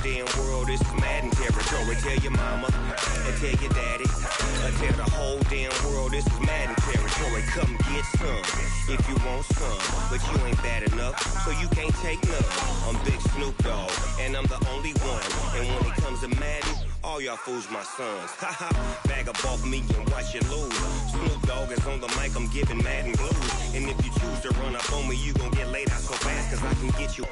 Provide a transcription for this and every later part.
damn world, this is Madden territory. Tell your mama and tell your daddy. Tell the whole damn world, this is Madden territory. Come get some if you want some, but you ain't bad enough, so you can't take none. I'm Big Snoop Dogg, and I'm the only one. And when it comes to Madden, all y'all fools my sons. Haha, bag up off me and watch you lose. Snoop Dogg is on the mic, I'm giving Madden blues. And if you choose to run up on me, you gon' get laid out so fast, cause I can get you.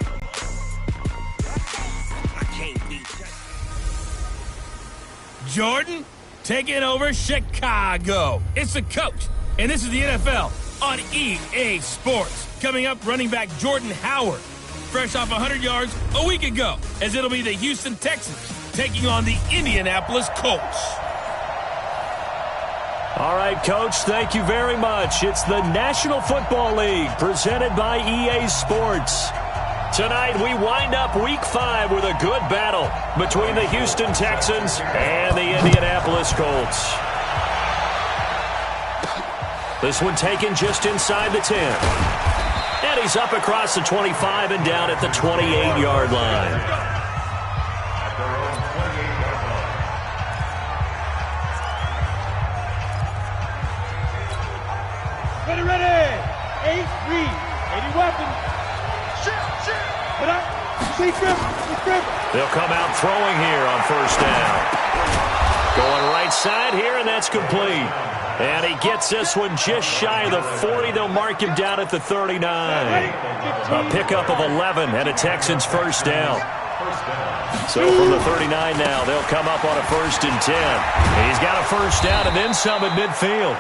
I can't beat you. Jordan, taking over Chicago. It's the coach, and this is the NFL on EA Sports. Coming up, running back Jordan Howard, fresh off 100 yards a week ago, as it'll be the Houston Texans taking on the Indianapolis Colts. All right, Coach, thank you very much. It's the National Football League presented by EA Sports. Tonight, we wind up Week 5 with a good battle between the Houston Texans and the Indianapolis Colts. This one taken just inside the 10. And he's up across the 25 and down at the 28-yard line. Ready. 8 read. 80 weapons. Put up. They'll come out throwing here on first down. Going right side here, and that's complete. And he gets this one just shy of the 40. They'll mark him down at the 39. A pickup of 11 and a Texans first down. So from the 39 now, they'll come up on a 1st and 10. He's got a first down and then some at midfield.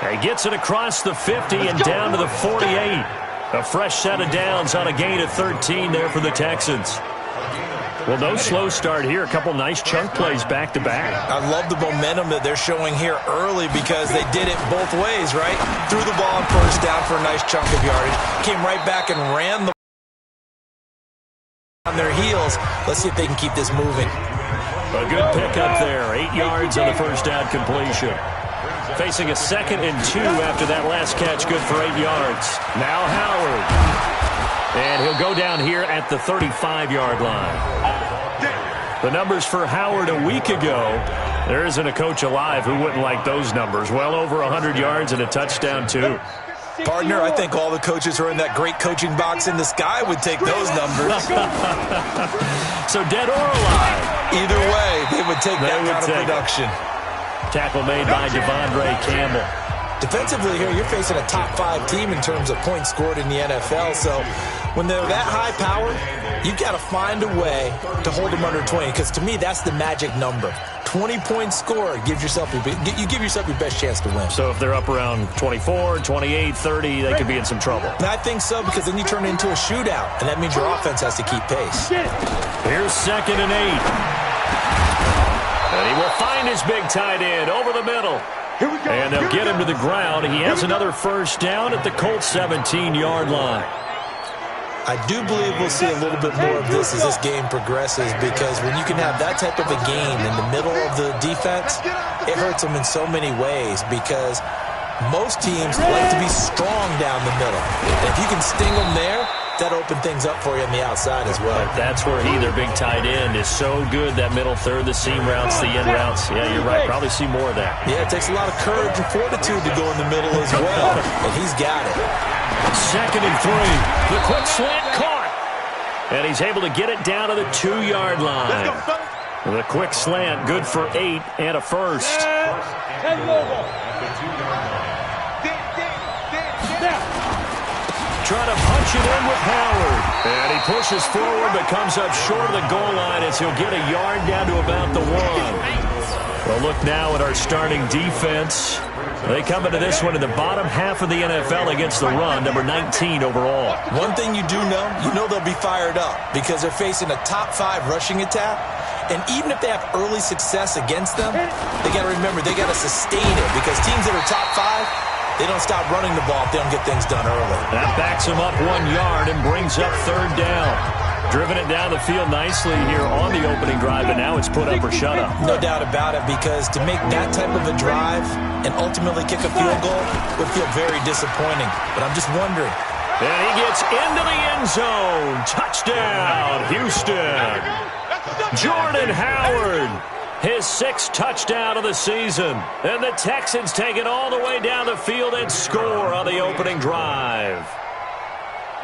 He gets it across the 50 and down to the 48. A fresh set of downs on a gain of 13 there for the Texans. Well, no slow start here. A couple nice chunk plays back-to-back. I love the momentum that they're showing here early because they did it both ways, right? Threw the ball on first down for a nice chunk of yardage. Came right back and ran the on their heels. Let's see if they can keep this moving. A good pickup there. 8 yards on the first down completion. Facing a 2nd and 2 after that last catch. Good for 8 yards. Now Howard. And he'll go down here at the 35-yard line. The numbers for Howard a week ago, there isn't a coach alive who wouldn't like those numbers. Well over 100 yards and a touchdown, too. Partner, I think all the coaches who are in that great coaching box in the sky would take those numbers. So dead or alive? Either way, they would take that kind of production. Tackle made by Devondre Campbell. Defensively here, you're facing a top 5 team in terms of points scored in the NFL. So when they're that high powered, you've got to find a way to hold them under 20. Because to me, that's the magic number. 20 points scored gives yourself you give yourself your best chance to win. So if they're up around 24, 28, 30, they could be in some trouble. And I think so, because then you turn it into a shootout, and that means your offense has to keep pace. Here's 2nd and 8. And he will find his big tight end over the middle. And they'll get him to the ground. He has another first down at the Colts 17-yard line. I do believe we'll see a little bit more of this as this game progresses, because when you can have that type of a gain in the middle of the defense, it hurts them in so many ways, because most teams like to be strong down the middle. And if you can sting them there, that open things up for you on the outside as well. But that's where their big tight end, is so good. That middle third, the seam routes, the in routes. Yeah, you're right. Probably see more of that. Yeah, it takes a lot of courage and fortitude to go in the middle as well. And he's got it. 2nd and 3. The quick slant caught. And he's able to get it down to the 2-yard line. The quick slant, good for 8 and a first. Trying to punch it in with Howard. And he pushes forward but comes up short of the goal line as he'll get a yard down to about the 1. Well, look now at our starting defense. They come into this one in the bottom half of the NFL against the run, number 19 overall. One thing you know they'll be fired up because they're facing a top 5 rushing attack. And even if they have early success against them, they got to remember they got to sustain it, because teams that are top 5, they don't stop running the ball if they don't get things done early. That backs him up 1 yard and brings up 3rd down. Driven it down the field nicely here on the opening drive, but now it's put up or shut up. No doubt about it, because to make that type of a drive and ultimately kick a field goal would feel very disappointing. But I'm just wondering. And he gets into the end zone. Touchdown, Houston. Jordan Howard, his 6th touchdown of the season. And the Texans take it all the way down the field and score on the opening drive.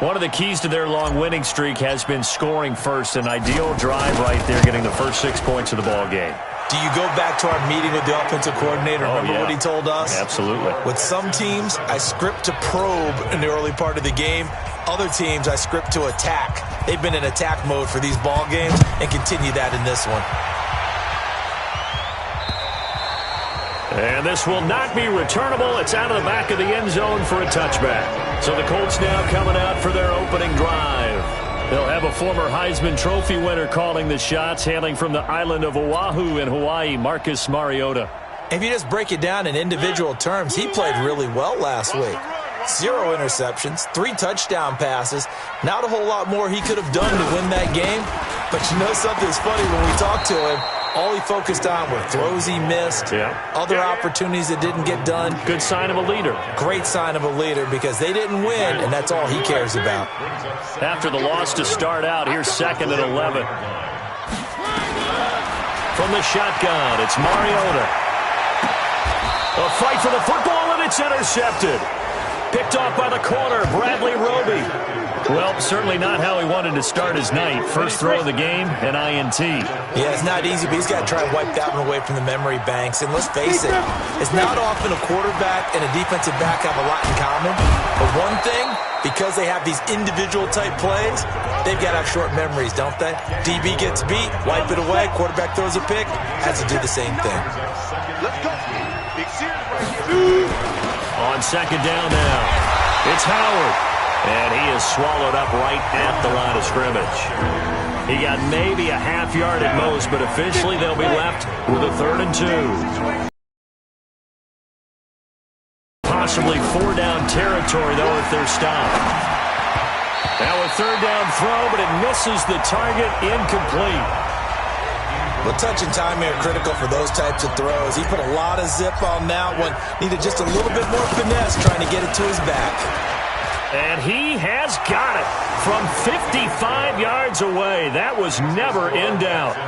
One of the keys to their long winning streak has been scoring first. An ideal drive right there, getting the first 6 points of the ball game. Do you go back to our meeting with the offensive coordinator? Remember what he told us? Absolutely. With some teams, I script to probe in the early part of the game. Other teams, I script to attack. They've been in attack mode for these ball games and continue that in this one. And this will not be returnable. It's out of the back of the end zone for a touchback. So the Colts now coming out for their opening drive. They'll have a former Heisman Trophy winner calling the shots, hailing from the island of Oahu in Hawaii, Marcus Mariota. If you just break it down in individual terms, he played really well last week. 0 interceptions, 3 touchdown passes. Not a whole lot more he could have done to win that game. But you know something's funny when we talked to him. All he focused on were throws he missed, other opportunities that didn't get done. Good sign of a leader. Great sign of a leader because they didn't win, and that's all he cares about. After the loss to start out, here's 2nd and 11. From the shotgun, it's Mariota. A fight for the football, and it's intercepted. Picked off by the corner, Bradley Roby. Well, certainly not how he wanted to start his night. First throw of the game, an INT. Yeah, it's not easy, but he's got to try and wipe that one away from the memory banks. And let's face it, it's not often a quarterback and a defensive back have a lot in common. But one thing, because they have these individual type plays, they've got to have short memories, don't they? DB gets beat, wipe it away, quarterback throws a pick, has to do the same thing. On 2nd down now, it's Howard. And he is swallowed up right at the line of scrimmage. He got maybe a half yard at most, but officially they'll be left with a 3rd and 2. Possibly 4-down territory, though, if they're stopped. Now a 3rd down throw, but it misses the target, incomplete. Well, touch and timing are critical for those types of throws. He put a lot of zip on that one. Needed just a little bit more finesse trying to get it to his back. And he has got it from 55 yards away. That was never in doubt.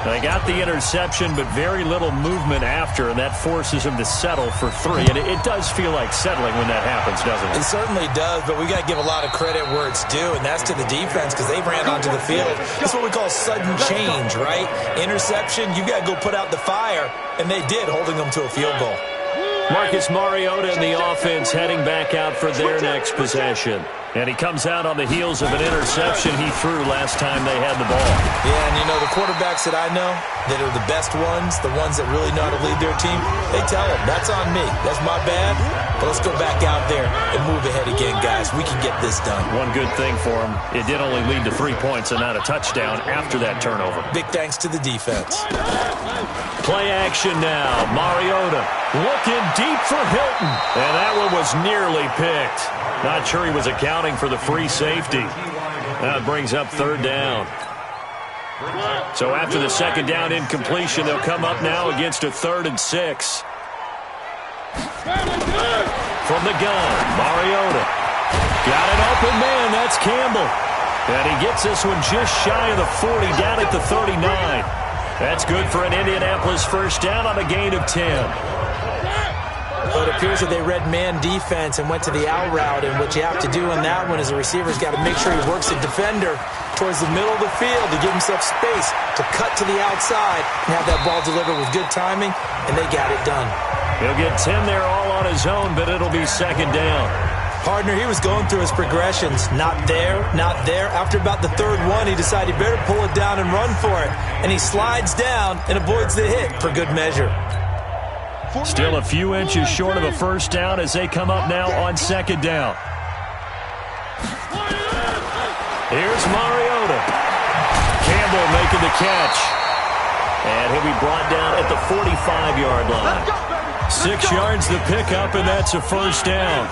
They got the interception, but very little movement after, and that forces him to settle for 3. And it does feel like settling when that happens, doesn't it? It certainly does, but we got to give a lot of credit where it's due, and that's to the defense because they ran onto the field. That's what we call sudden change, right? Interception, you got to go put out the fire, and they did, holding them to a field goal. Marcus Mariota and the offense heading back out for their next possession. And he comes out on the heels of an interception he threw last time they had the ball. Yeah, and you know, the quarterbacks that I know that are the best ones, the ones that really know how to lead their team, they tell them, that's on me. That's my bad. But let's go back out there and move ahead again, guys. We can get this done. One good thing for him, it did only lead to 3 points and not a touchdown after that turnover. Big thanks to the defense. Play action now. Mariota looking deep for Hilton. And that one was nearly picked. Not sure he was accounting for the free safety. That brings up 3rd down. So after the 2nd down incompletion, they'll come up now against a 3rd and 6. From the gun, Mariota. Got an open man, that's Campbell. And he gets this one just shy of the 40, down at the 39. That's good for an Indianapolis first down on a gain of 10. Well, it appears that they read man defense and went to the out route, and what you have to do in that one is the receiver's got to make sure he works the defender towards the middle of the field to give himself space to cut to the outside and have that ball delivered with good timing, and they got it done. He'll get 10 there all on his own, but it'll be 2nd down. Partner, he was going through his progressions. Not there, not there. After about the 3rd one, he decided he better pull it down and run for it. And he slides down and avoids the hit for good measure. Still a few inches short of a first down as they come up now on 2nd down. Here's Mariota. Campbell making the catch. And he'll be brought down at the 45-yard line. 6 yards the pickup, and that's a first down.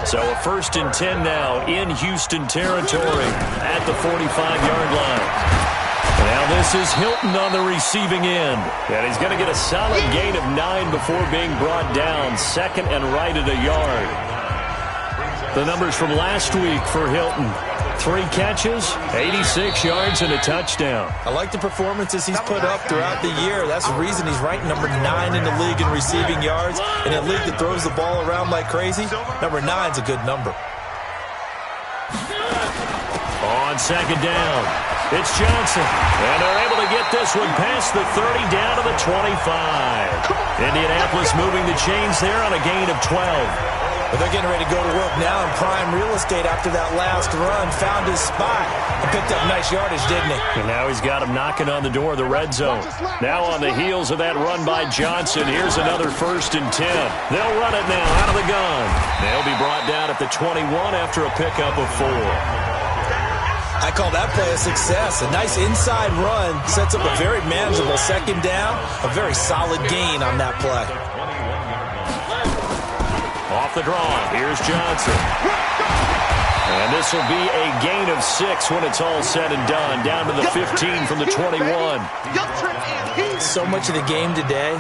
So a 1st and 10 now in Houston territory at the 45-yard line. Now this is Hilton on the receiving end. And he's going to get a solid gain of 9 before being brought down. 2nd and right at a yard. The numbers from last week for Hilton. 3 catches, 86 yards, and a touchdown. I like the performances he's put up throughout the year. That's the reason he's ranked number 9 in the league in receiving yards. In a league that throws the ball around like crazy, number 9's a good number. On second down, it's Johnson. And they're able to get this one past the 30 down to the 25. Indianapolis moving the chains there on a gain of 12. But they're getting ready to go to work now in prime real estate after that last run. Found his spot and picked up nice yardage, didn't he? And now he's got him knocking on the door of the red zone. Now on the heels of that run by Johnson, here's another 1st and 10. They'll run it now out of the gun. They'll be brought down at the 21 after a pickup of 4. I call that play a success. A nice inside run sets up a very manageable second down. A very solid gain on that play. Off the draw, here's Johnson. And this will be a gain of 6 when it's all said and done. Down to the 15 from the 21. So much of the game today,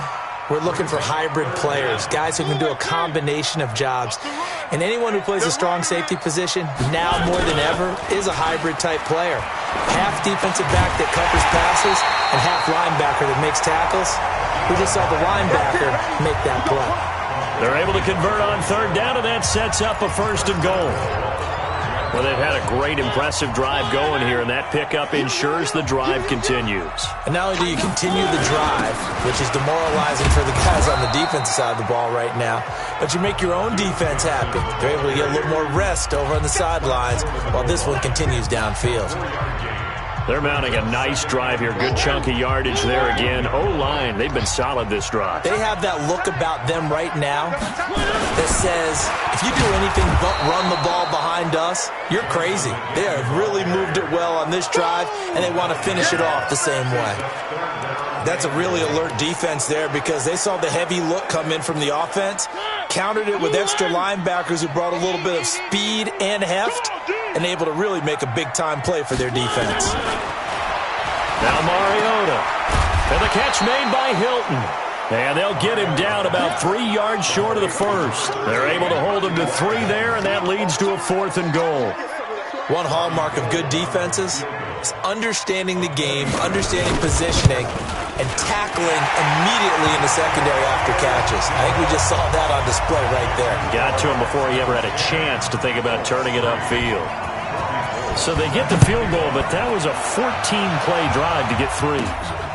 we're looking for hybrid players, guys who can do a combination of jobs. And anyone who plays a strong safety position, now more than ever, is a hybrid-type player. Half defensive back that covers passes and half linebacker that makes tackles. We just saw the linebacker make that play. They're able to convert on 3rd down, and that sets up a 1st and goal. Well, they've had a great, impressive drive going here, and that pickup ensures the drive continues. And not only do you continue the drive, which is demoralizing for the guys on the defensive side of the ball right now, but you make your own defense happy. They're able to get a little more rest over on the sidelines while this one continues downfield. They're mounting a nice drive here. Good chunk of yardage there again. O-line, they've been solid this drive. They have that look about them right now that says, if you do anything but run the ball behind us, you're crazy. They have really moved it well on this drive, and they want to finish it off the same way. That's a really alert defense there because they saw the heavy look come in from the offense, countered it with extra linebackers who brought a little bit of speed and heft, and able to really make a big-time play for their defense. Now Mariota. And the catch made by Hilton. And they'll get him down about 3 yards short of the 1st. They're able to hold him to 3 there, and that leads to a 4th and goal. One hallmark of good defenses is understanding the game, understanding positioning, and tackling immediately in the secondary after catches. I think we just saw that on display right there. Got to him before he ever had a chance to think about turning it upfield. So they get the field goal, but that was a 14-play drive to get 3.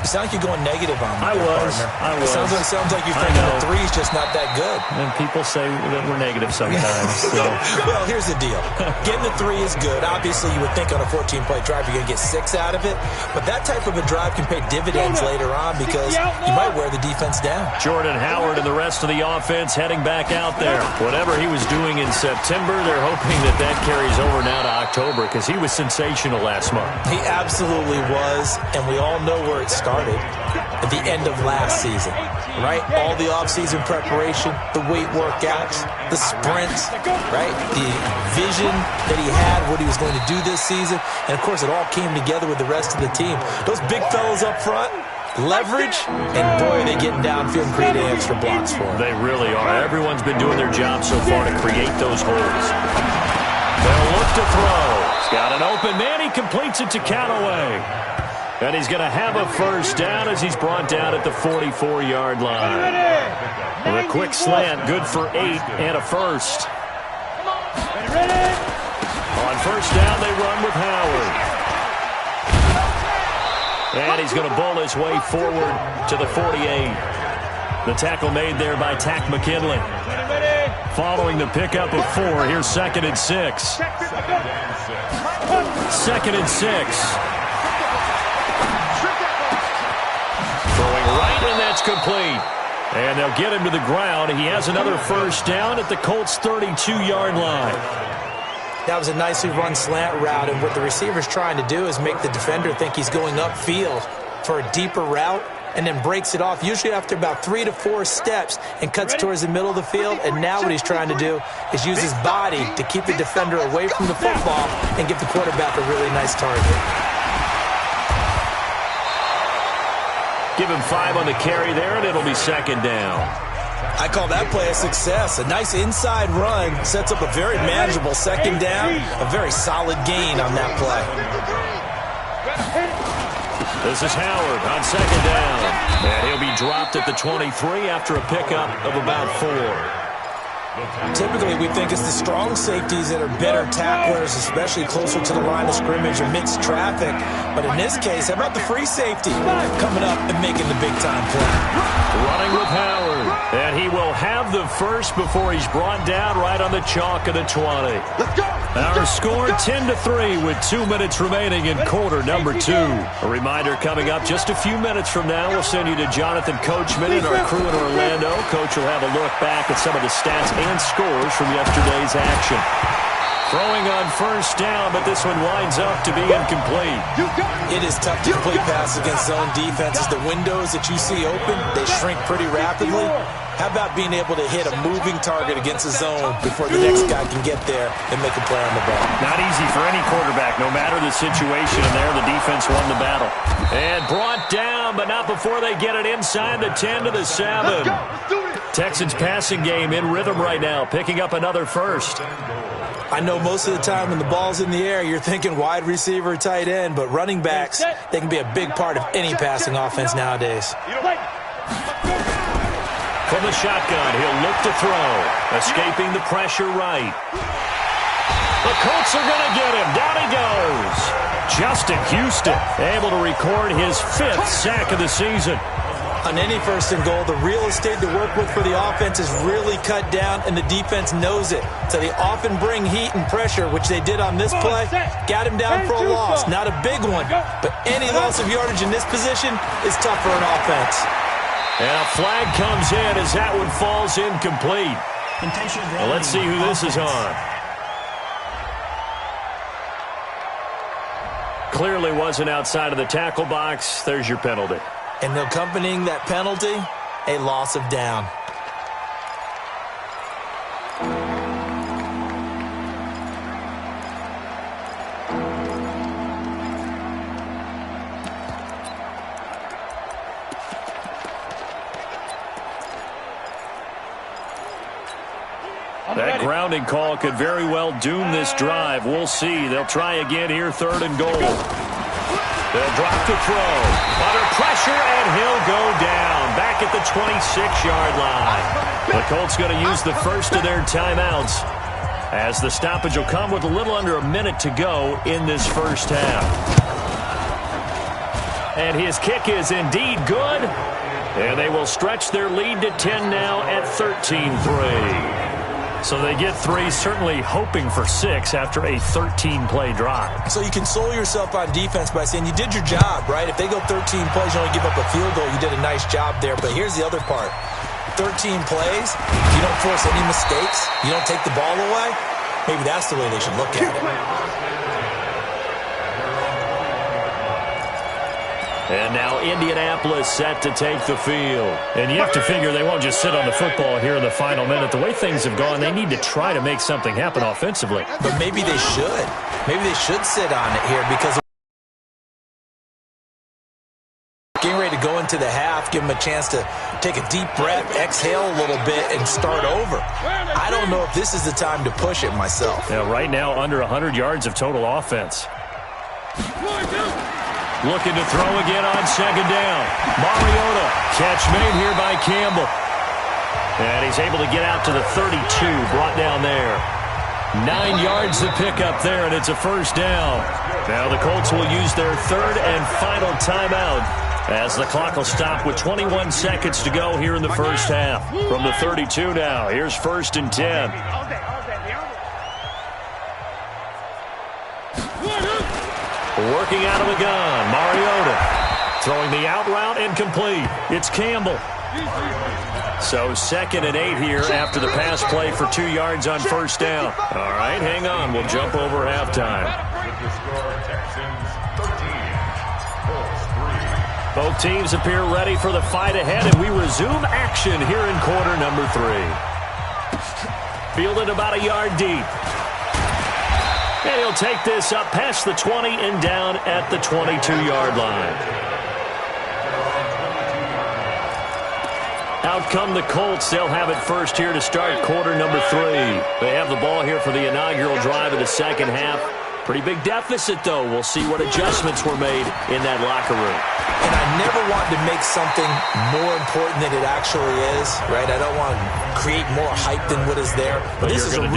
You sound like you're going negative on me. I was. It sounds like you think the 3's just not that good. And people say that we're negative sometimes. So. Well, here's the deal. Getting the 3 is good. Obviously, you would think on a 14-play drive you're going to get 6 out of it. But that type of a drive can pay dividends later on because you might wear the defense down. Jordan Howard and the rest of the offense heading back out there. Whatever he was doing in September, they're hoping that carries over now to October because he was sensational last month. He absolutely was, and we all know where it started. At the end of last season, right? All the off-season preparation, the weight workouts, the sprints, right? The vision that he had, what he was going to do this season, and of course it all came together with the rest of the team. Those big fellas up front, leverage, and boy, are they getting downfield and creating extra blocks for him. They really are. Everyone's been doing their job so far to create those holes. They'll look to throw. He's got an open man. He completes it to Callaway. And he's going to have a 1st down as he's brought down at the 44-yard line. With a quick slant, good for 8 and a 1st. On 1st down, they run with Howard. And he's going to bowl his way forward to the 48. The tackle made there by Tack McKinley. Following the pickup of 4, here's 2nd and 6. 2nd and 6. Throwing right, and that's complete. And they'll get him to the ground. He has another 1st down at the Colts' 32-yard line. That was a nicely run slant route, and what the receiver's trying to do is make the defender think he's going upfield for a deeper route, and then breaks it off, usually after about 3 to 4 steps, and cuts towards the middle of the field. And now what he's trying to do is use his body to keep the defender away from the football and give the quarterback a really nice target. Give him 5 on the carry there, and it'll be 2nd down. I call that play a success. A nice inside run sets up a very manageable second down, a very solid gain on that play. This is Howard on second down. And he'll be dropped at the 23 after a pickup of about 4. Typically, we think it's the strong safeties that are better tacklers, especially closer to the line of scrimmage amidst traffic. But in this case, how about the free safety coming up and making the big-time play? Running with Howard. And he will have the first before he's brought down right on the chalk of the 20. Let's go. Our score 10-3 with 2 minutes remaining in quarter number 2. A reminder coming up just a few minutes from now. We'll send you to Jonathan Coachman and our crew in Orlando. Coach will have a look back at some of the stats and scores from yesterday's action. Throwing on first down, but this one winds up to be incomplete. It is tough to complete passes against zone defenses. The windows that you see open, they shrink pretty rapidly. How about being able to hit a moving target against a zone before the next guy can get there and make a play on the ball? Not easy for any quarterback, no matter the situation. And there, the defense won the battle. And brought down, but not before they get it inside the 10 to the 7. Texans passing game in rhythm right now, picking up another first. I know most of the time when the ball's in the air, you're thinking wide receiver, tight end, but running backs, they can be a big part of any passing offense nowadays. From the shotgun, he'll look to throw, escaping the pressure right. The Colts are going to get him. Down he goes. Justin Houston able to record his 5th sack of the season. On any first and goal, the real estate to work with for the offense is really cut down, and the defense knows it. So they often bring heat and pressure, which they did on this play. Got him down for a loss. Not a big one, but any loss of yardage in this position is tough for an offense. And a flag comes in as that one falls incomplete. Well, let's see who this is on. Clearly wasn't outside of the tackle box. There's your penalty. And accompanying that penalty, a loss of down. That grounding call could very well doom this drive. We'll see. They'll try again here, 3rd and goal. They'll drop to throw. Under pressure, and he'll go down. Back at the 26-yard line. The Colts going to use the first of their timeouts, as the stoppage will come with a little under a minute to go in this first half. And his kick is indeed good. And they will stretch their lead to 10 now at 13-3. So they get 3, certainly hoping for 6 after a 13-play drive. So you console yourself on defense by saying you did your job, right? If they go 13 plays, you only give up a field goal, you did a nice job there. But here's the other part. 13 plays, you don't force any mistakes, you don't take the ball away, maybe that's the way they should look at it. And now Indianapolis set to take the field. And you have to figure they won't just sit on the football here in the final minute. The way things have gone, they need to try to make something happen offensively. But maybe they should. Maybe they should sit on it here because getting ready to go into the half, give them a chance to take a deep breath, exhale a little bit, and start over. I don't know if this is the time to push it myself. Yeah, right now under 100 yards of total offense. Looking to throw again on second down. Mariota, catch made here by Campbell. And he's able to get out to the 32, brought down there. 9 yards to pick up there, and it's a first down. Now the Colts will use their 3rd and final timeout, as the clock will stop with 21 seconds to go here in the first half. From the 32 now, here's 1st and 10. Working out of the gun, Mariota. Throwing the out route, incomplete. It's Campbell. So 2nd and 8 here after the pass play for 2 yards on first down. All right, hang on. We'll jump over halftime. Both teams appear ready for the fight ahead, and we resume action here in quarter number 3. Fielded about a yard deep. And he'll take this up past the 20 and down at the 22-yard line. Out come the Colts. They'll have it first here to start quarter number 3. They have the ball here for the inaugural drive of the second half. Pretty big deficit, though. We'll see what adjustments were made in that locker room. And I never want to make something more important than it actually is, right? I don't want to create more hype than what is there. But this is I'm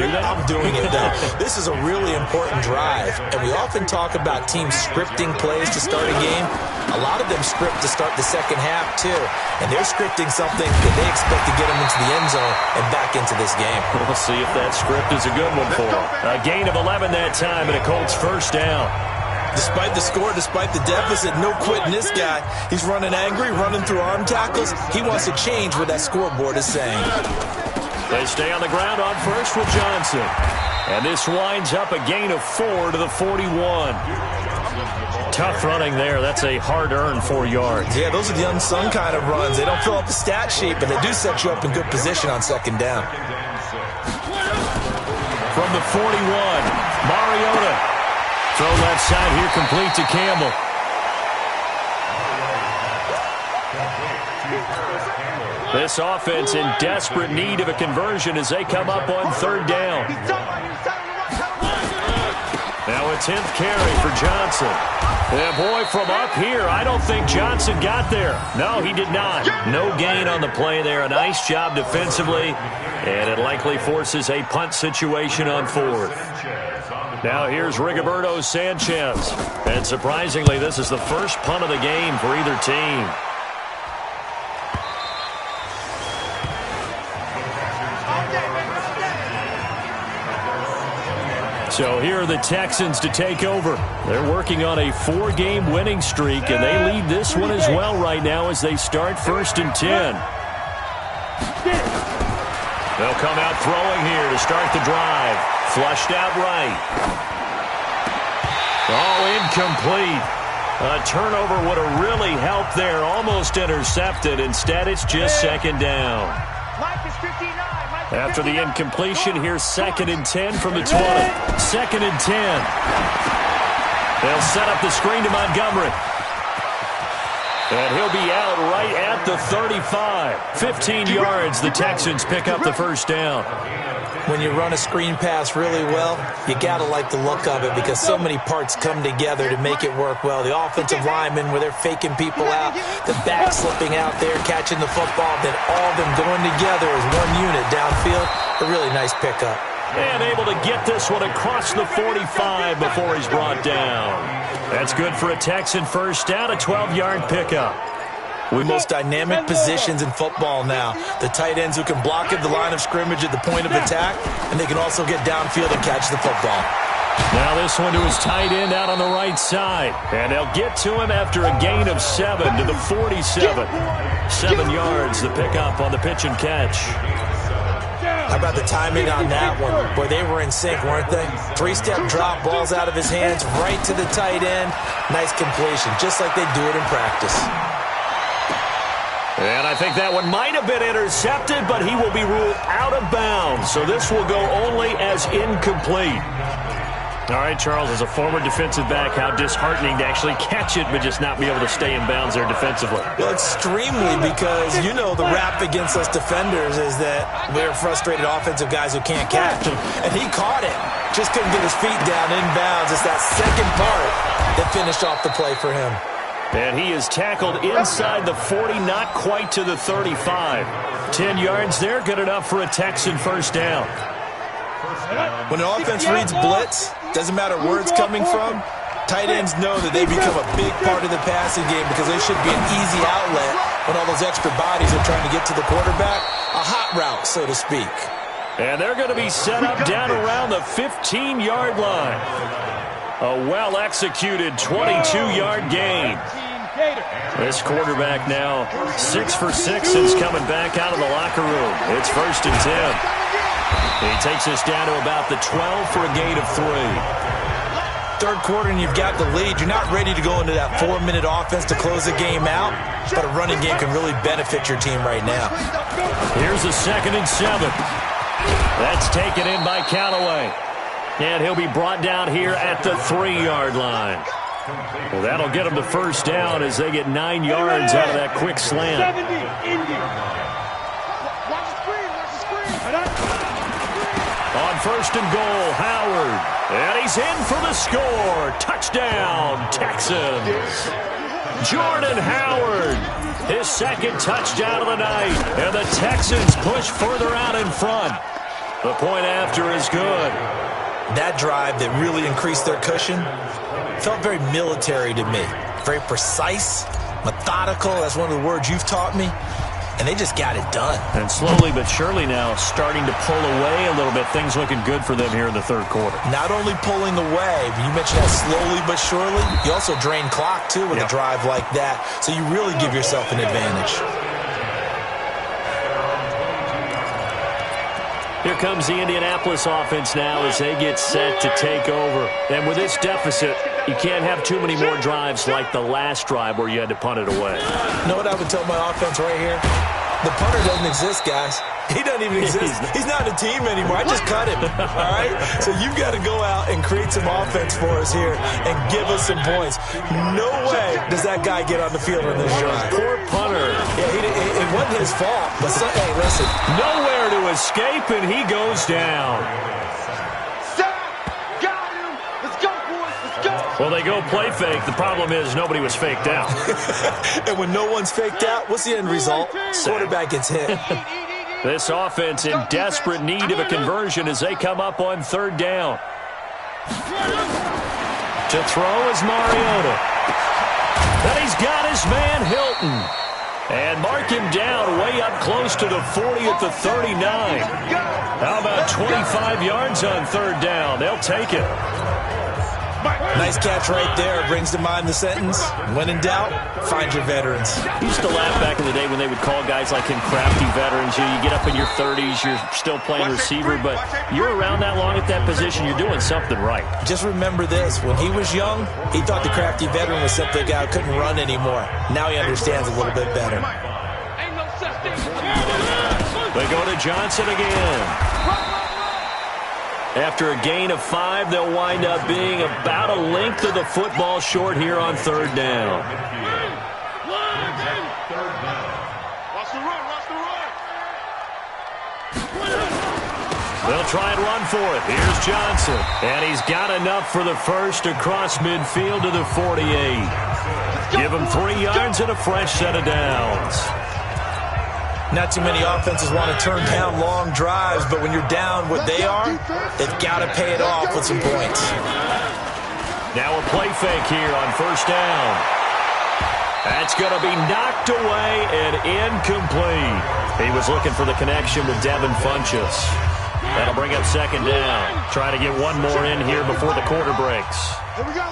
doing it, though. This is a really important drive. And we often talk about teams scripting plays to start a game. A lot of them script to start the second half, too. And they're scripting something that they expect to get them into the end zone and back into this game. We'll see if that script is a good one for them. A gain of 11 that time, and a Colts first down. Despite the score, despite the deficit, no quitting this guy. He's running angry, running through arm tackles. He wants to change what that scoreboard is saying. They stay on the ground on first with Johnson. And this winds up a gain of 4 to the 41. Tough running there. That's a hard-earned 4 yards. Yeah, those are the unsung kind of runs. They don't fill up the stat sheet, but they do set you up in good position on second down. From the 41, Mariota. Throw left side here, complete to Campbell. This offense in desperate need of a conversion as they come up on third down. Now a 10th carry for Johnson. Yeah, boy, from up here, I don't think Johnson got there. No, he did not. No gain on the play there. A nice job defensively, and it likely forces a punt situation on fourth. Now here's Rigoberto Sanchez. And surprisingly, this is the first punt of the game for either team. So here are the Texans to take over. They're working on a 4-game winning streak, and they lead this one as well right now as they start 1st and 10. They'll come out throwing here to start the drive. Flushed out right. Oh, incomplete. A turnover would have really helped there. Almost intercepted. Instead, it's just second down. After the incompletion, here's 2nd and 10 from the 20. 2nd and 10. They'll set up the screen to Montgomery. And he'll be out right at the 35. 15 yards, the Texans pick up the first down. When you run a screen pass really well, you got to like the look of it because so many parts come together to make it work well. The offensive linemen, where they're faking people out, the back slipping out there, catching the football, then all of them going together as one unit downfield. A really nice pickup. And able to get this one across the 45 before he's brought down. That's good for a Texan first down, a 12-yard pickup. The most dynamic positions in football now. The tight ends who can block at the line of scrimmage at the point of attack, and they can also get downfield and catch the football. Now this one to his tight end out on the right side. And they'll get to him after a gain of 7 to the 47. 7 yards, the pickup on the pitch and catch. How about the timing on that one? Boy, they were in sync, weren't they? 3-step drop, balls out of his hands, right to the tight end. Nice completion, just like they do it in practice. And I think that one might have been intercepted, but he will be ruled out of bounds. So this will go only as incomplete. All right, Charles, as a former defensive back, how disheartening to actually catch it but just not be able to stay in bounds there defensively. Well, extremely, because, you know, the rap against us defenders is that we're frustrated offensive guys who can't catch. And he caught it. Just couldn't get his feet down in bounds. It's that second part that finished off the play for him. And he is tackled inside the 40, not quite to the 35. 10 yards there, good enough for a Texan first down. When an offense reads blitz, doesn't matter where it's coming from, tight ends know that they become a big part of the passing game because they should be an easy outlet when all those extra bodies are trying to get to the quarterback. A hot route, so to speak. And they're going to be set up down around the 15-yard line. A well-executed 22-yard gain. This quarterback now 6 for 6 since coming back out of the locker room. It's 1st and 10. He takes us down to about the 12 for a gain of 3. Third quarter and you've got the lead. You're not ready to go into that 4-minute offense to close the game out, but a running game can really benefit your team right now. Here's a 2nd and 7. That's taken in by Callaway. And he'll be brought down here at the 3-yard line. Well, that'll get them to first down as they get 9 yards out of that quick slant. On first and goal, Howard. And he's in for the score. Touchdown, Texans. Jordan Howard, his second touchdown of the night. And the Texans push further out in front. The point after is good. That drive that really increased their cushion felt very military to me. Very precise, methodical. That's one of the words you've taught me. And they just got it done. And slowly but surely now starting to pull away a little bit. Things looking good for them here in the third quarter. Not only pulling away, but you mentioned that slowly but surely. You also drain clock, too, with a drive like that. So you really give yourself an advantage. Here comes the Indianapolis offense now as they get set to take over. And with this deficit, you can't have too many more drives like the last drive where you had to punt it away. You know what I would tell my offense right here? The punter doesn't exist, guys. He doesn't even exist. He's not a team anymore. I just cut him, all right? So you've got to go out and create some offense for us here and give us some points. No way does that guy get on the field in this drive. Poor punter. Yeah, it wasn't his fault. But, hey, listen. Nowhere to escape, and he goes down. Well, they go play fake. The problem is nobody was faked out. And when no one's faked out, what's the end result? Quarterback gets hit. This offense in desperate need of a conversion as they come up on third down. To throw is Mariota. And he's got his man Hilton. And mark him down way up close to the 40 at the 39. How about 25 yards on third down? They'll take it. Nice catch right there. Brings to mind the sentence, when in doubt, find your veterans. Used to laugh back in the day when they would call guys like him crafty veterans. You get up in your 30s, you're still playing receiver, but you're around that long at that position, you're doing something right. Just remember this. When he was young, he thought the crafty veteran was simply a guy who couldn't run anymore. Now he understands a little bit better. They go to Johnson again. After a gain of 5, they'll wind up being about a length of the football short here on third down. They'll try and run for it. Here's Johnson. And he's got enough for the first across midfield to the 48. Give him 3 yards and a fresh set of downs. Not too many offenses want to turn down long drives, but when you're down what they are, they've got to pay it off with some points. Now a play fake here on first down. That's going to be knocked away and incomplete. He was looking for the connection with Devin Funchess. That'll bring up second down. Trying to get one more in here before the quarter breaks. Here we go.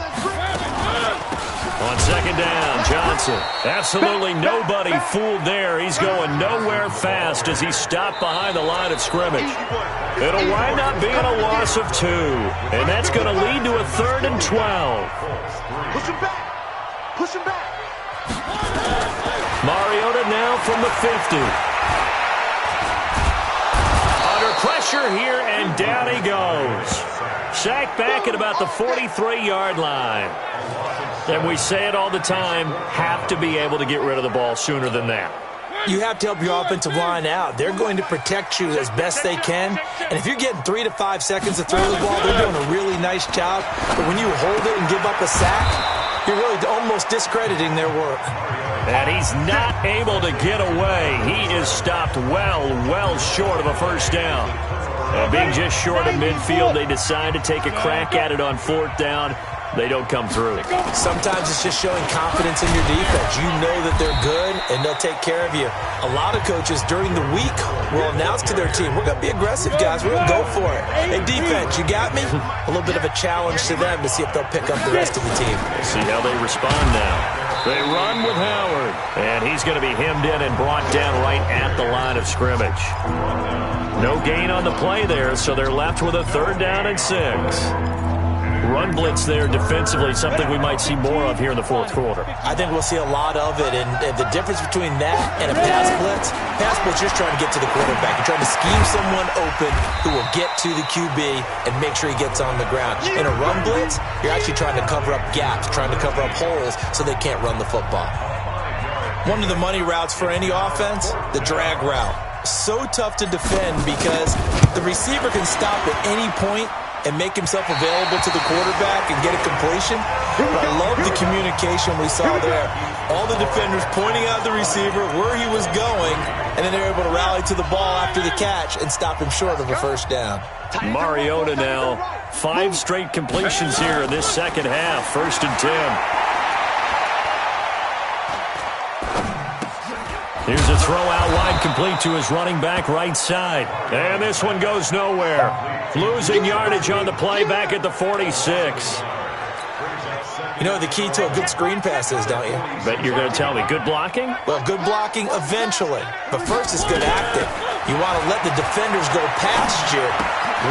On second down, Johnson. Absolutely nobody fooled there. He's going nowhere fast as he's stopped behind the line of scrimmage. It'll wind up being a loss of 2, and that's going to lead to a 3rd and 12. Push him back. Push him back. Mariota now from the 50. Under pressure here, and down he goes. Sacked back at about the 43-yard line. And we say it all the time, have to be able to get rid of the ball sooner than that. You have to help your offensive line out. They're going to protect you as best they can. And if you're getting 3 to 5 seconds to throw the ball, they're doing a really nice job. But when you hold it and give up a sack, you're really almost discrediting their work. And he's not able to get away. He is stopped well short of a first down. And being just short of midfield, they decide to take a crack at it on 4th down. They don't come through. Sometimes it's just showing confidence in your defense. You know that they're good, and they'll take care of you. A lot of coaches during the week will announce to their team, we're going to be aggressive, guys. We're going to go for it. Hey, defense, you got me? A little bit of a challenge to them to see if they'll pick up the rest of the team. We'll see how they respond now. They run with Howard, and he's going to be hemmed in and brought down right at the line of scrimmage. No gain on the play there, so they're left with a 3rd down and 6. Run blitz there defensively, something we might see more of here in the 4th quarter. I think we'll see a lot of it, and the difference between that and a pass blitz is just trying to get to the quarterback. You're trying to scheme someone open who will get to the QB and make sure he gets on the ground. In a run blitz, you're actually trying to cover up gaps, trying to cover up holes so they can't run the football. One of the money routes for any offense, the drag route. so tough to defend because the receiver can stop at any point and make himself available to the quarterback and get a completion. But I love the communication we saw there. All the defenders pointing out the receiver, where he was going, and then they're able to rally to the ball after the catch and stop him short of a first down. Mariota now, 5 straight completions here in this second half. 1st and 10. Here's a throw out wide, complete to his running back right side. And this one goes nowhere. Losing yardage on the play back at the 46. You know the key to a good screen pass is, don't you? Bet you're going to tell me. Good blocking? Well, good blocking eventually. But first it's good acting. You want to let the defenders go past you,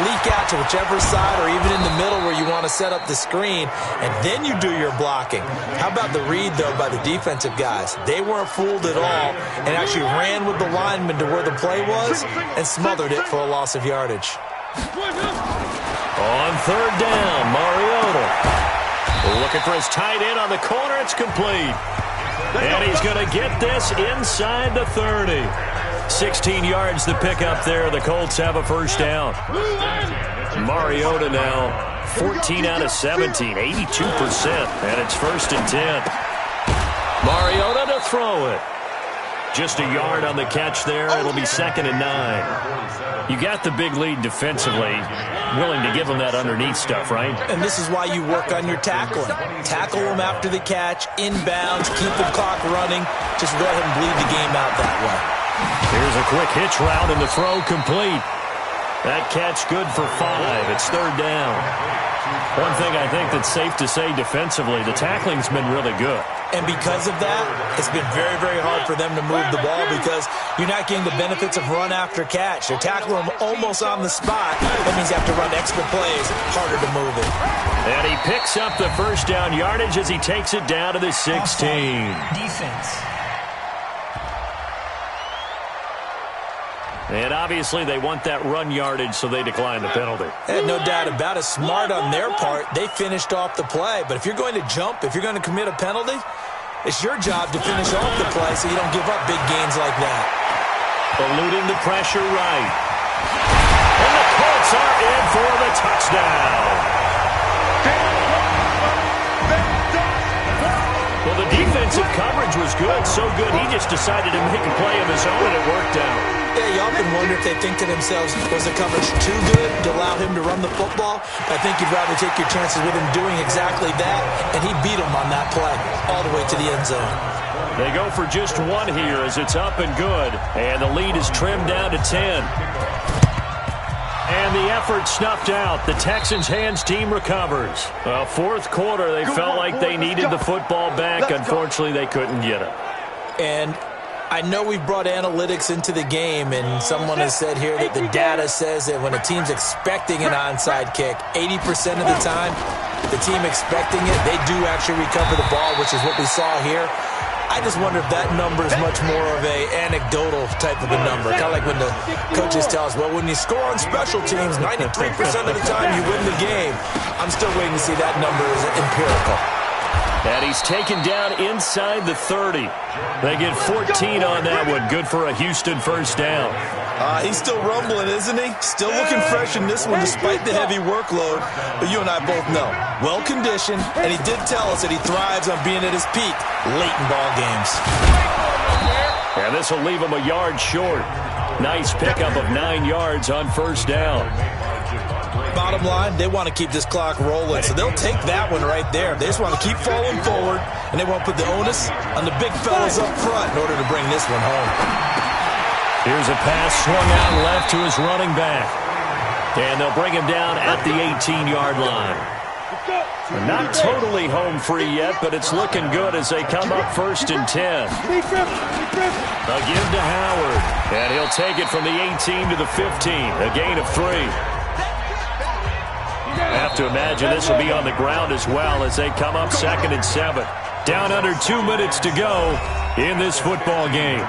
leak out to whichever side or even in the middle where you want to set up the screen, and then you do your blocking. How about the read, though, by the defensive guys? They weren't fooled at all and actually ran with the lineman to where the play was and smothered it for a loss of yardage. On 3rd down, Mariota. Looking for his tight end on the corner. It's complete. And he's going to get this inside the 30. 16 yards to pick up there. The Colts have a first down. Mariota now 14 out of 17, 82%. And it's 1st and 10. Mariota to throw it. Just a yard on the catch there. It'll be 2nd and 9. You got the big lead defensively. Willing to give them that underneath stuff, right? And this is why you work on your tackling. Tackle them after the catch, inbounds, keep the clock running. Just go ahead and bleed the game out that way. Here's a quick hitch route and the throw complete. That catch good for 5. It's 3rd down. One thing I think that's safe to say defensively, the tackling's been really good. And because of that, it's been very, very hard for them to move the ball because you're not getting the benefits of run after catch. They're tackling them almost on the spot. That means you have to run extra plays, harder to move it. And he picks up the first down yardage as he takes it down to the 16. Defense. And obviously they want that run yardage, so they decline the penalty. And no doubt about it. Smart on their part. They finished off the play. But if you're going to jump, if you're going to commit a penalty, it's your job to finish off the play so you don't give up big gains like that. Eluding the pressure right. And the Colts are in for the touchdown. Well, the defensive coverage was good, so good he just decided to make a play of his own, and it worked out. Yeah, you often wonder if they think to themselves, was the coverage too good to allow him to run the football? I think you'd rather take your chances with him doing exactly that, and he beat him on that play all the way to the end zone. They go for just 1 here as it's up and good, and the lead is trimmed down to 10. And the effort snuffed out. The Texans' hands team recovers. 4th quarter, they felt like they needed the football back. Unfortunately, they couldn't get it. And I know we've brought analytics into the game, and someone has said here that the data says that when a team's expecting an onside kick, 80% of the time, the team expecting it, they do actually recover the ball, which is what we saw here. I just wonder if that number is much more of a anecdotal type of a number. Kind of like when the coaches tell us, well, when you score on special teams, 93% of the time you win the game. I'm still waiting to see that number as empirical. And he's taken down inside the 30. They get 14 on that one. Good for a Houston first down. He's still rumbling, isn't he? Still looking fresh in this one despite the heavy workload. But you and I both know, well-conditioned, and he did tell us that he thrives on being at his peak late in ball games. And this will leave him a yard short. Nice pickup of 9 yards on first down. Bottom line, they want to keep this clock rolling, so they'll take that one right there. They just want to keep falling forward, and they want to put the onus on the big fellas up front in order to bring this one home. Here's a pass swung out left to his running back. And they'll bring him down at the 18-yard line. Not totally home free yet, but it's looking good as they come up 1st and 10. Again to Howard. And he'll take it from the 18 to the 15. A gain of 3. I have to imagine this will be on the ground as well as they come up 2nd and 7. Down under 2 minutes to go in this football game.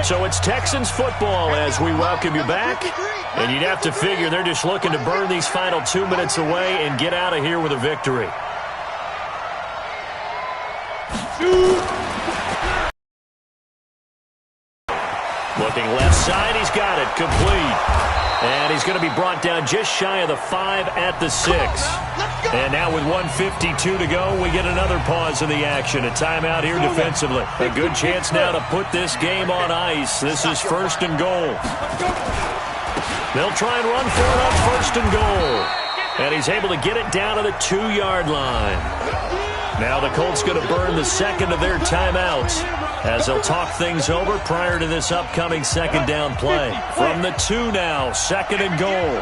So it's Texans football as we welcome you back. And you'd have to figure they're just looking to burn these final 2 minutes away and get out of here with a victory. Looking left side, he's got it, complete. And he's going to be brought down just shy of the 5 at the 6. And now with 1:52 to go, we get another pause in the action. A timeout here defensively. A good chance now to put this game on ice. This is 1st and goal. They'll try and run for it on 1st and goal. And he's able to get it down to the 2-yard line. Now the Colts going to burn the second of their timeouts as they'll talk things over prior to this upcoming 2nd down play. From the 2 now, 2nd and goal.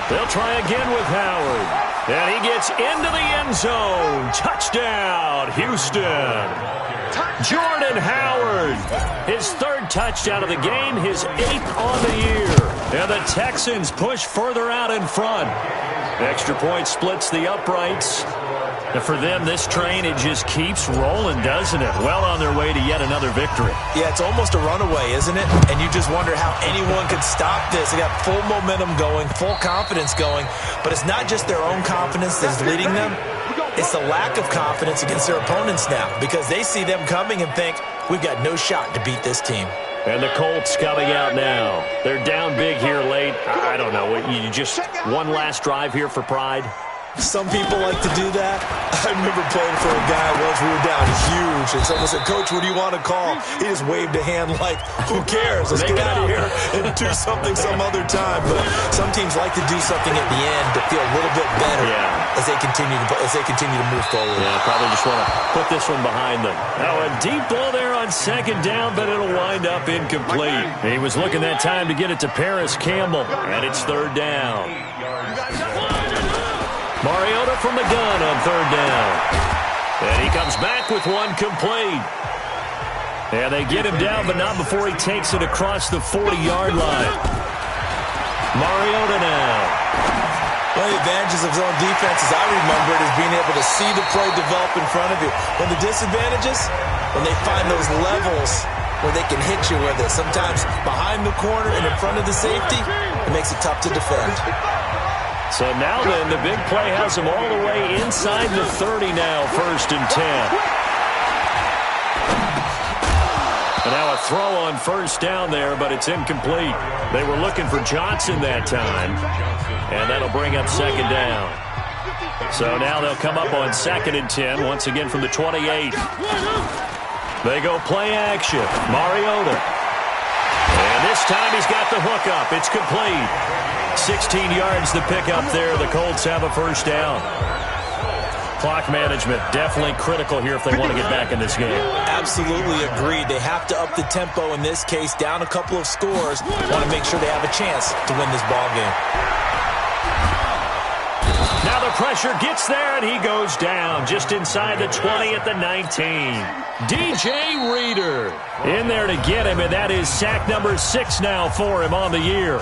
They'll try again with Howard. And he gets into the end zone. Touchdown, Houston. Jordan Howard, his 3rd touchdown of the game, his 8th on the year. And the Texans push further out in front. Extra point splits the uprights. And for them, this train, it just keeps rolling, doesn't it? Well on their way to yet another victory. Yeah, it's almost a runaway, isn't it? And you just wonder how anyone could stop this. They got full momentum going, full confidence going. But it's not just their own confidence that's leading them. It's the lack of confidence against their opponents now because they see them coming and think, we've got no shot to beat this team. And the Colts coming out now. They're down big here late. I don't know. You just one last drive here for pride? Some people like to do that. I remember playing for a guy once. We were down huge, and someone said, Coach, what do you want to call? He just waved a hand like, who cares? Let's get out of here and do something some other time. But some teams like to do something at the end to feel a little bit better as they continue to move forward. Yeah, probably just want to put this one behind them. Now, a deep ball there on 2nd down, but it'll wind up incomplete. He was looking that time to get it to Paris Campbell, and it's 3rd down. Mariota from the gun on 3rd down. And he comes back with one complete. And they get him down, but not before he takes it across the 40-yard line. Mariota now. One of the advantages of zone defense, as I remember it, is being able to see the play develop in front of you. When the disadvantages, when they find those levels where they can hit you with it, sometimes behind the corner and in front of the safety, it makes it tough to defend. So now then, the big play has him all the way inside the 30 now, 1st and 10. And now a throw on 1st down there, but it's incomplete. They were looking for Johnson that time, and that'll bring up 2nd down. So now they'll come up on 2nd and 10, once again from the 28. They go play action. Mariota. And this time he's got the hook up. It's complete. 16 yards to pick up there. The Colts have a 1st down. Clock management definitely critical here if they want to get back in this game. Absolutely agreed. They have to up the tempo in this case, down a couple of scores. Want to make sure they have a chance to win this ball game. Now the pressure gets there, and he goes down just inside the 20 at the 19. DJ Reader in there to get him, and that is sack number 6 now for him on the year.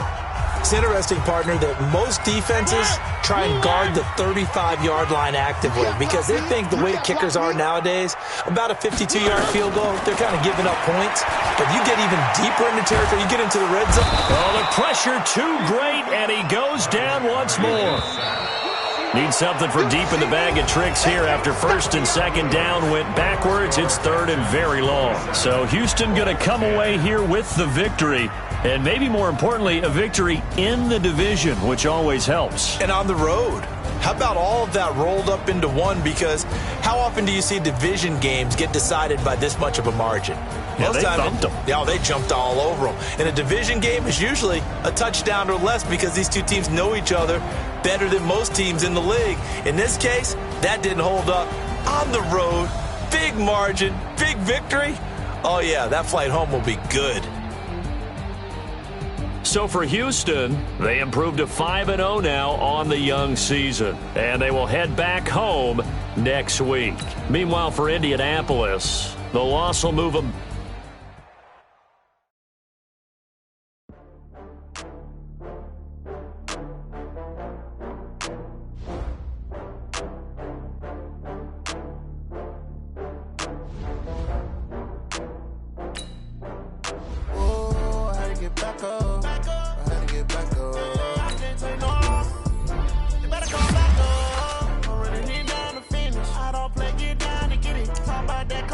It's interesting, partner, that most defenses try and guard the 35-yard line actively because they think the way kickers are nowadays, about a 52-yard field goal, they're kind of giving up points. But you get even deeper into territory, you get into the red zone. Oh, the pressure too great, and he goes down once more. Need something for deep in the bag of tricks here after 1st and 2nd down went backwards. It's 3rd and very long. So Houston going to come away here with the victory. And maybe more importantly, a victory in the division, which always helps. And on the road. How about all of that rolled up into one? Because how often do you see division games get decided by this much of a margin? Yeah, they thumped them. Yeah, they jumped all over them. And a division game is usually a touchdown or less because these two teams know each other better than most teams in the league. In this case, that didn't hold up. On the road, big margin, big victory. Oh, yeah, that flight home will be good. So for Houston, they improved to 5-0 now on the young season. And they will head back home next week. Meanwhile, for Indianapolis, the loss will move them.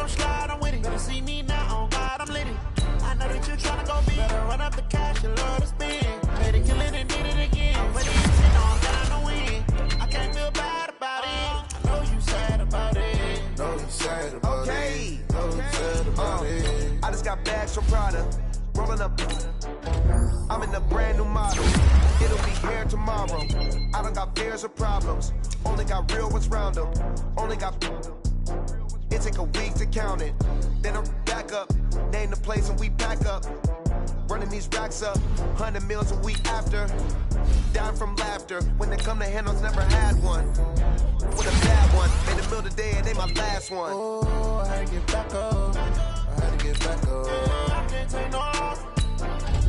Slide on with it. Better see me now. Prada, rolling up. I'm in a brand new model. It'll be here tomorrow. I don't got fears or problems. Only got real ones round them. Only got. It take a week to count it. Then I'm back up. Name the place and we pack up. Running these racks up. 100 meals a week after. Down from laughter. When they come to handles, never had one. With a bad one. Made a meal today and they my last one. Oh, I had to get back up. I had to get back up. I can't take no off.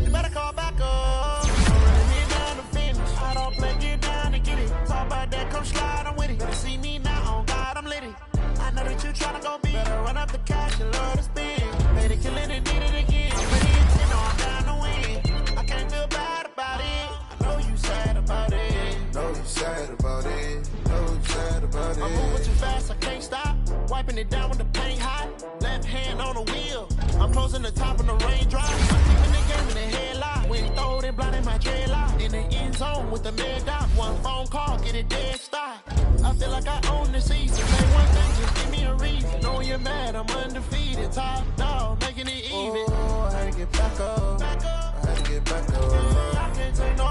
You better call back up. I'm running me down to finish. I don't play, get down to get it. Talk about that, come slide, I'm with it. Better see me now, on God, I'm litty. I know that you tryna go big. Better run up the cash, you love to spend. Made it, kill it, and did it again. I'm ready to know I'm down to win. I can't feel bad about it. I know you sad about it. Know you sad about it. Know you sad about it. I'm moving too fast, I can't stop. Wiping it down when the paint hot. Left hand on the wheel. I'm closing the top of the raindrop. I'm keeping the game in the headlock. When throw it, blinding my dreadlock. In the end zone with the mad dot. One phone call, get it dead stop. I feel like I own the season. Say one thing, just give me a reason. Know you're mad, I'm undefeated. Top dog, making it even. Oh, I had to get back up. I had to get back up. I can't take no